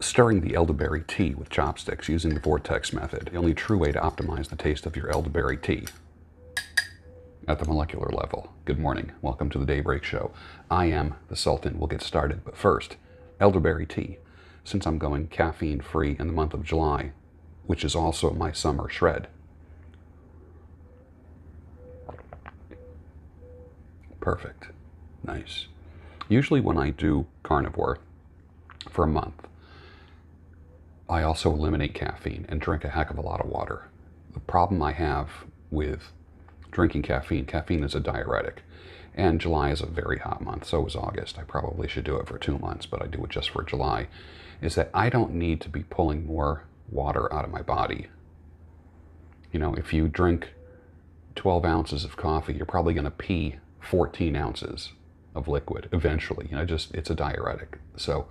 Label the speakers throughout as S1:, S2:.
S1: Stirring the elderberry tea with chopsticks using the vortex method, the only true way to optimize the taste of your elderberry tea at the molecular level. Good morning. Welcome to the Daybreak Show. I am the Sultan. We'll get started. But first, elderberry tea. Since I'm going caffeine-free in the month of July, which is also my summer shred. Perfect. Nice. Usually when I do carnivore for a month, I also eliminate caffeine and drink a heck of a lot of water. The problem I have with drinking caffeine is a diuretic. And July is a very hot month, so is August. I probably should do it for 2 months, but I do it just for July, is that I don't need to be pulling more water out of my body. You know, if you drink 12 ounces of coffee, you're probably going to pee 14 ounces of liquid eventually. You know, it's a diuretic. So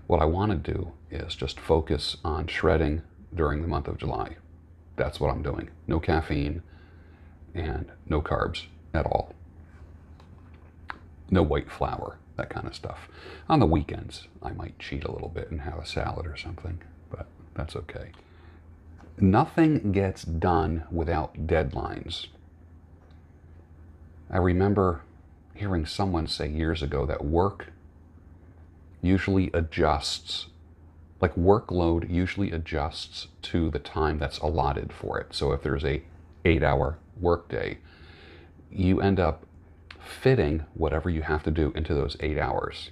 S1: what I want to do is just focus on shredding during the month of July. That's what I'm doing. No caffeine and no carbs at all. No white flour, that kind of stuff. On the weekends, I might cheat a little bit and have a salad or something, but that's okay. Nothing gets done without deadlines. I remember hearing someone say years ago that work usually adjusts, like workload usually adjusts to the time that's allotted for it. So if there's a 8-hour workday, you end up fitting whatever you have to do into those 8 hours.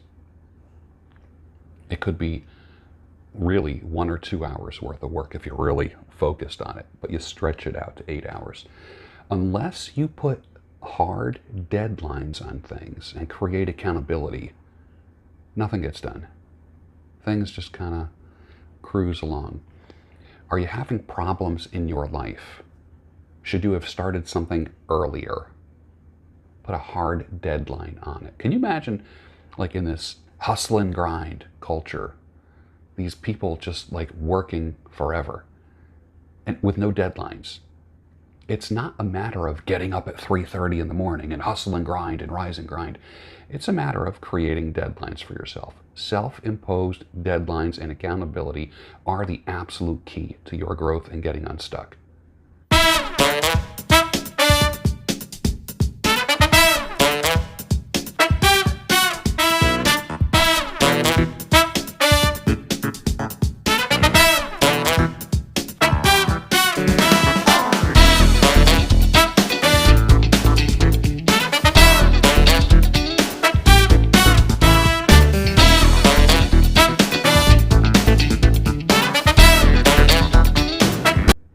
S1: It could be really 1 or 2 hours worth of work if you're really focused on it, but you stretch it out to 8 hours. Unless you put hard deadlines on things and create accountability, nothing gets done. Things just kind of cruise along. Are you having problems in your life? Should you have started something earlier? Put a hard deadline on it. Can you imagine, like in this hustle and grind culture, these people just like working forever and with no deadlines? It's not a matter of getting up at 3:30 in the morning and hustle and grind and rise and grind. It's a matter of creating deadlines for yourself. Self-imposed deadlines and accountability are the absolute key to your growth and getting unstuck.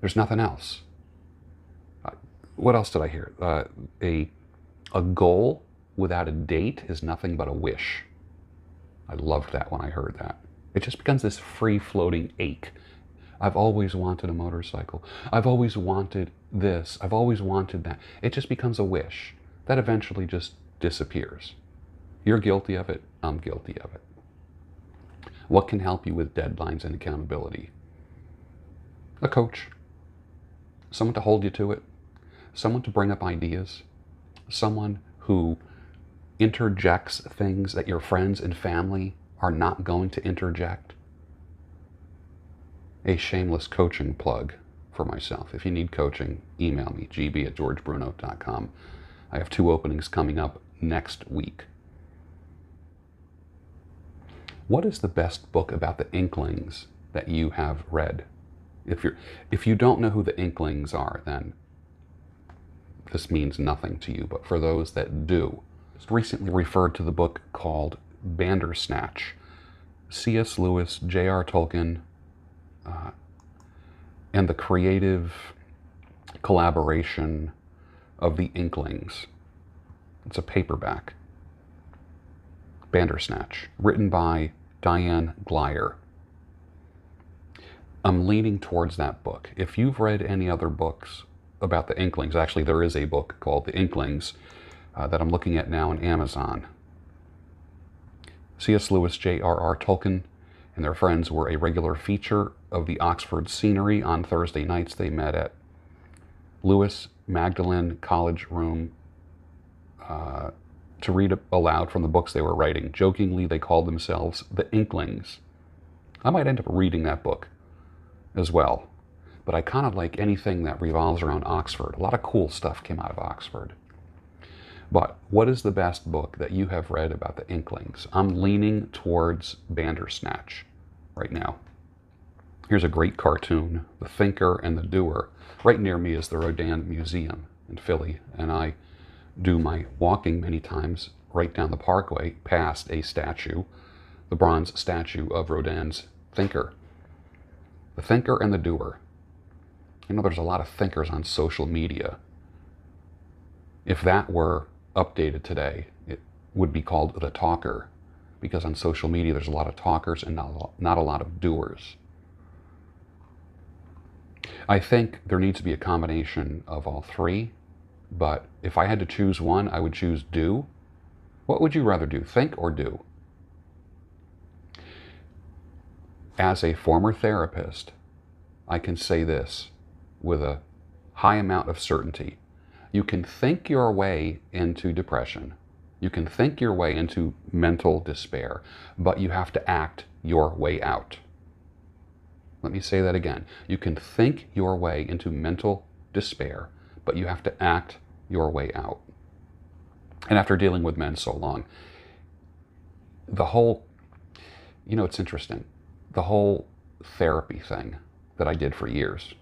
S1: There's nothing else. What else did I hear? A goal without a date is nothing but a wish. I loved that when I heard that. It just becomes this free-floating ache. I've always wanted a motorcycle. I've always wanted this. I've always wanted that. It just becomes a wish that eventually just disappears. You're guilty of it. I'm guilty of it. What can help you with deadlines and accountability? A coach. Someone to hold you to it, someone to bring up ideas, someone who interjects things that your friends and family are not going to interject. A shameless coaching plug for myself. If you need coaching, email me, gb@georgebruno.com. I have 2 openings coming up next week. What is the best book about the Inklings that you have read? If you don't know who the Inklings are, then this means nothing to you. But for those that do, just recently referred to the book called Bandersnatch. C.S. Lewis, J.R. Tolkien, and the creative collaboration of the Inklings. It's a paperback. Bandersnatch, written by Diane Glyer. I'm leaning towards that book. If you've read any other books about the Inklings, actually there is a book called The Inklings that I'm looking at now on Amazon. C.S. Lewis, J.R.R. Tolkien, and their friends were a regular feature of the Oxford Scenery on Thursday nights. They met at Lewis Magdalen College Room to read aloud from the books they were writing. Jokingly, they called themselves the Inklings. I might end up reading that book as well. But I kind of like anything that revolves around Oxford. A lot of cool stuff came out of Oxford. But what is the best book that you have read about the Inklings? I'm leaning towards Bandersnatch right now. Here's a great cartoon, The Thinker and the Doer. Right near me is the Rodin Museum in Philly, and I do my walking many times right down the parkway past a statue, the bronze statue of Rodin's Thinker. The Thinker and the Doer. You know, there's a lot of thinkers on social media. If that were updated today, it would be called The Talker, because on social media there's a lot of talkers and not a lot of doers. I think there needs to be a combination of all three, but if I had to choose one, I would choose do. What would you rather do, think or do? As a former therapist, I can say this with a high amount of certainty. You can think your way into depression. You can think your way into mental despair, but you have to act your way out. Let me say that again. You can think your way into mental despair, but you have to act your way out. And after dealing with men so long, it's interesting. The whole therapy thing that I did for years,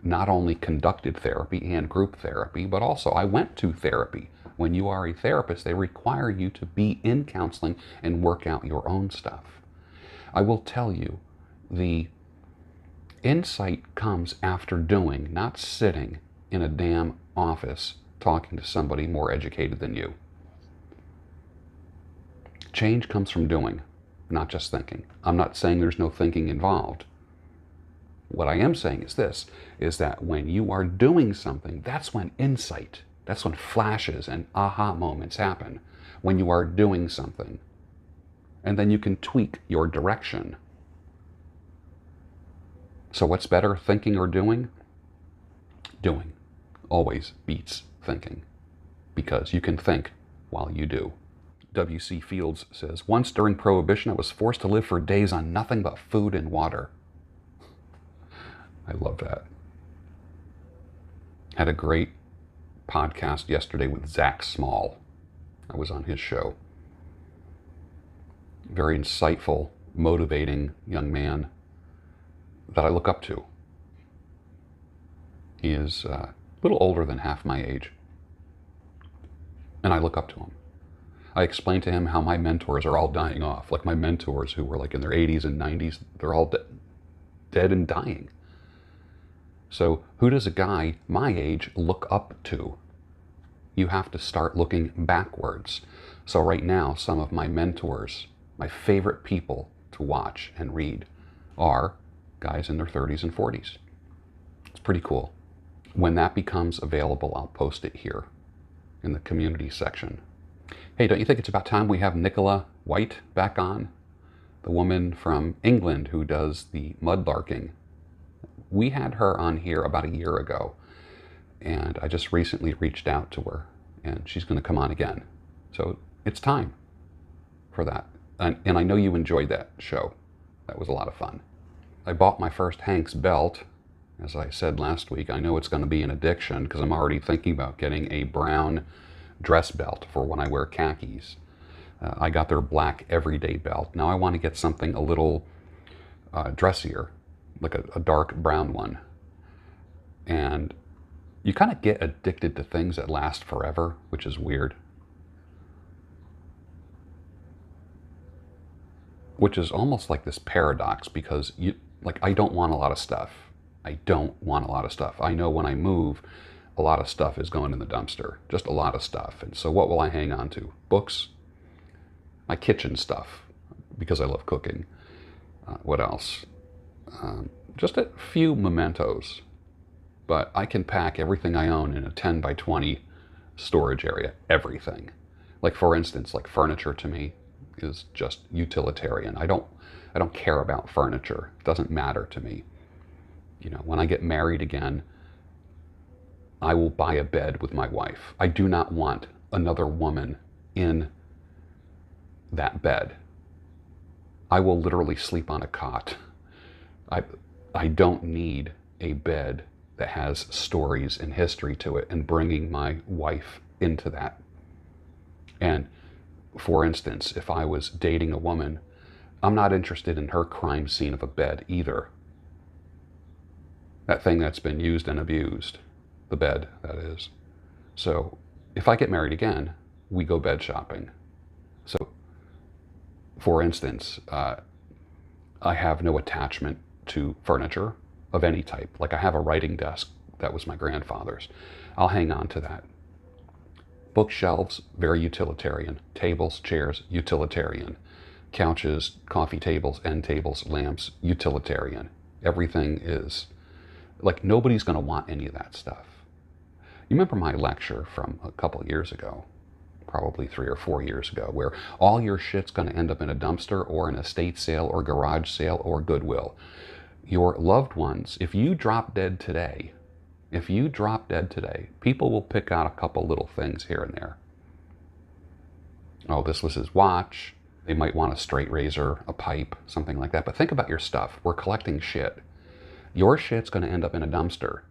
S1: not only conducted therapy and group therapy, but also I went to therapy. When you are a therapist, they require you to be in counseling and work out your own stuff. I will tell you, the insight comes after doing, not sitting in a damn office talking to somebody more educated than you. Change comes from doing, not just thinking. I'm not saying there's no thinking involved. What I am saying is this, is that when you are doing something, that's when insight, that's when flashes and aha moments happen, when you are doing something. And then you can tweak your direction. So what's better, thinking or doing? Doing always beats thinking, because you can think while you do. W.C. Fields says, once during Prohibition, I was forced to live for days on nothing but food and water. I love that. Had a great podcast yesterday with Zach Small. I was on his show. Very insightful, motivating young man that I look up to. He is a little older than half my age, and I look up to him. I explained to him how my mentors are all dying off. Like my mentors who were like in their 80s and 90s, they're all dead and dying. So who does a guy my age look up to? You have to start looking backwards. So right now, some of my mentors, my favorite people to watch and read, are guys in their 30s and 40s. It's pretty cool. When that becomes available, I'll post it here in the community section. Hey, don't you think it's about time we have Nicola White back on? The woman from England who does the mudlarking. We had her on here about a year ago, and I just recently reached out to her, and she's going to come on again. So it's time for that. And I know you enjoyed that show. That was a lot of fun. I bought my first Hank's belt. As I said last week, I know it's going to be an addiction because I'm already thinking about getting a brown dress belt for when I wear khakis. I got their black everyday belt. Now I want to get something a little dressier, like a dark brown one. And you kind of get addicted to things that last forever, which is weird. Which is almost like this paradox, because I don't want a lot of stuff. I don't want a lot of stuff. I know when I move, a lot of stuff is going in the dumpster. Just a lot of stuff. And so what will I hang on to? Books, my kitchen stuff, because I love cooking. What else? Just a few mementos. But I can pack everything I own in a 10 by 20 storage area. Everything. Like, for instance, like furniture to me is just utilitarian. I don't care about furniture. It doesn't matter to me. You know, when I get married again, I will buy a bed with my wife. I do not want another woman in that bed. I will literally sleep on a cot I, I don't need a bed that has stories and history to it and bringing my wife into that. And for instance, if I was dating a woman, I'm not interested in her crime scene of a bed either. That thing that's been used and abused. The bed, that is. So if I get married again, we go bed shopping. So, for instance, I have no attachment to furniture of any type. Like I have a writing desk that was my grandfather's. I'll hang on to that. Bookshelves, very utilitarian. Tables, chairs, utilitarian. Couches, coffee tables, end tables, lamps, utilitarian. Everything is, like, nobody's going to want any of that stuff. You remember my lecture from a couple of years ago, probably 3 or 4 years ago, where all your shit's going to end up in a dumpster or an estate sale or garage sale or Goodwill. Your loved ones, if you drop dead today, people will pick out a couple little things here and there. Oh, this was his watch. They might want a straight razor, a pipe, something like that. But think about your stuff. We're collecting shit. Your shit's going to end up in a dumpster,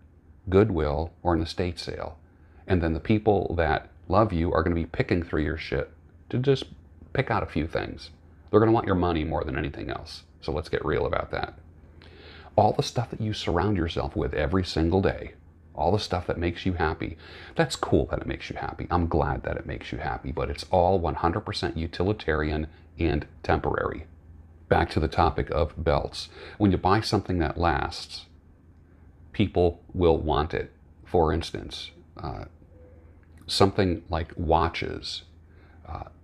S1: Goodwill, or an estate sale. And then the people that love you are going to be picking through your shit to just pick out a few things. They're going to want your money more than anything else. So let's get real about that. All the stuff that you surround yourself with every single day, all the stuff that makes you happy, that's cool that it makes you happy. I'm glad that it makes you happy, but it's all 100% utilitarian and temporary. Back to the topic of belts. When you buy something that lasts, people will want it. For instance, something like watches,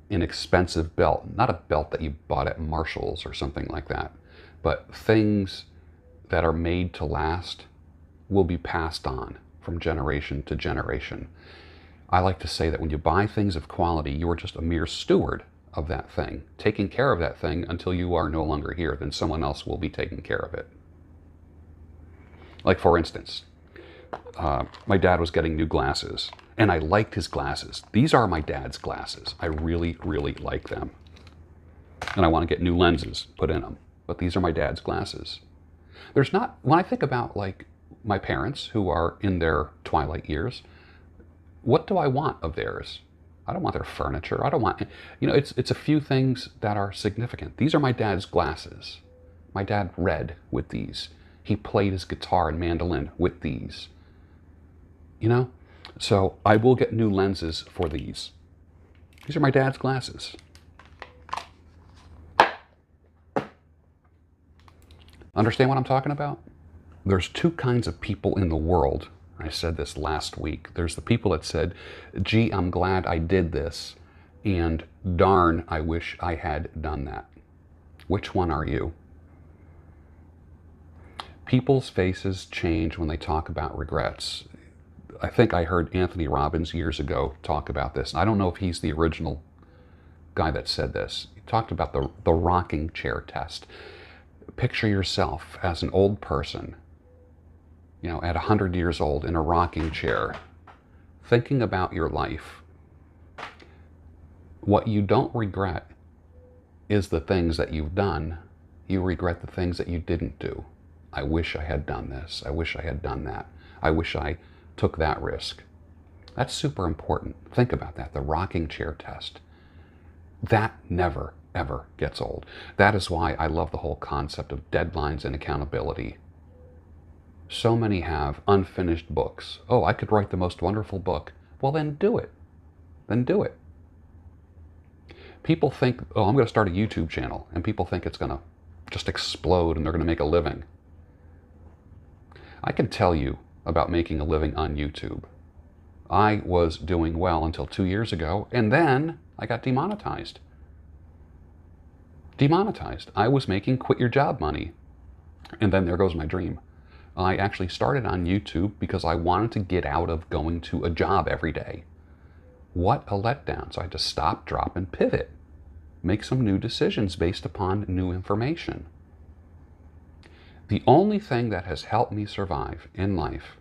S1: an expensive belt, not a belt that you bought at Marshall's or something like that, but things that are made to last will be passed on from generation to generation. I like to say that when you buy things of quality, you are just a mere steward of that thing, taking care of that thing until you are no longer here. Then someone else will be taking care of it. Like, for instance, my dad was getting new glasses, and I liked his glasses. These are my dad's glasses. I really, really like them. And I want to get new lenses put in them. But these are my dad's glasses. There's not, when I think about, like, my parents who are in their twilight years, what do I want of theirs? I don't want their furniture. I don't want, it's a few things that are significant. These are my dad's glasses. My dad read with these. He played his guitar and mandolin with these. So I will get new lenses for these. These are my dad's glasses. Understand what I'm talking about? There's two kinds of people in the world. I said this last week. There's the people that said, gee, I'm glad I did this, and darn, I wish I had done that. Which one are you? People's faces change when they talk about regrets. I think I heard Anthony Robbins years ago talk about this. I don't know if he's the original guy that said this. He talked about the rocking chair test. Picture yourself as an old person, at 100 years old in a rocking chair, thinking about your life. What you don't regret is the things that you've done. You regret the things that you didn't do. I wish I had done this. I wish I had done that. I wish I took that risk. That's super important. Think about that, the rocking chair test. That never, ever gets old. That is why I love the whole concept of deadlines and accountability. So many have unfinished books. Oh, I could write the most wonderful book. Well, then do it. Then do it. People think, oh, I'm going to start a YouTube channel, and people think it's going to just explode and they're going to make a living. I can tell you about making a living on YouTube. I was doing well until 2 years ago, and then I got demonetized. I was making quit your job money, and then there goes my dream. I actually started on YouTube because I wanted to get out of going to a job every day. What a letdown. So I had to stop, drop, and pivot. Make some new decisions based upon new information. The only thing that has helped me survive in life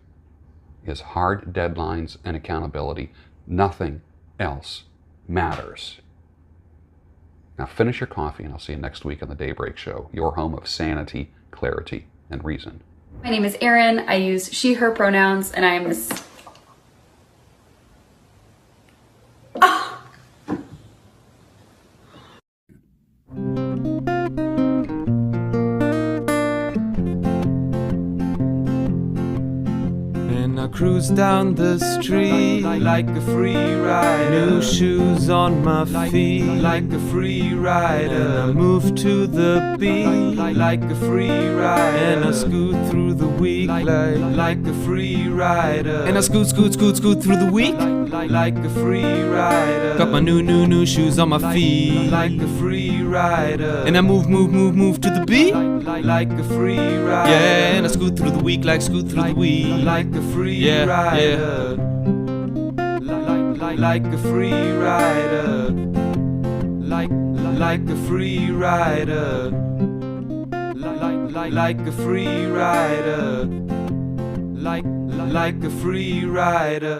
S1: is hard deadlines and accountability. Nothing else matters. Now finish your coffee, and I'll see you next week on the Daybreak Show, your home of sanity, clarity, and reason.
S2: My name is Erin. I use she, her pronouns, and I am
S3: And I cruise down the street like a free rider. New shoes on my feet like a free rider. And I move to the beat like a free rider. And I scoot through the week like a free rider. And I scoot through the week like a free rider. Got my new shoes on my feet like a free rider. And I move to the beat like a free rider. Yeah, and I scoot through the week like scoot through the week like a free rider. Like a free rider. Like a free rider. Like a free rider. Like a free rider.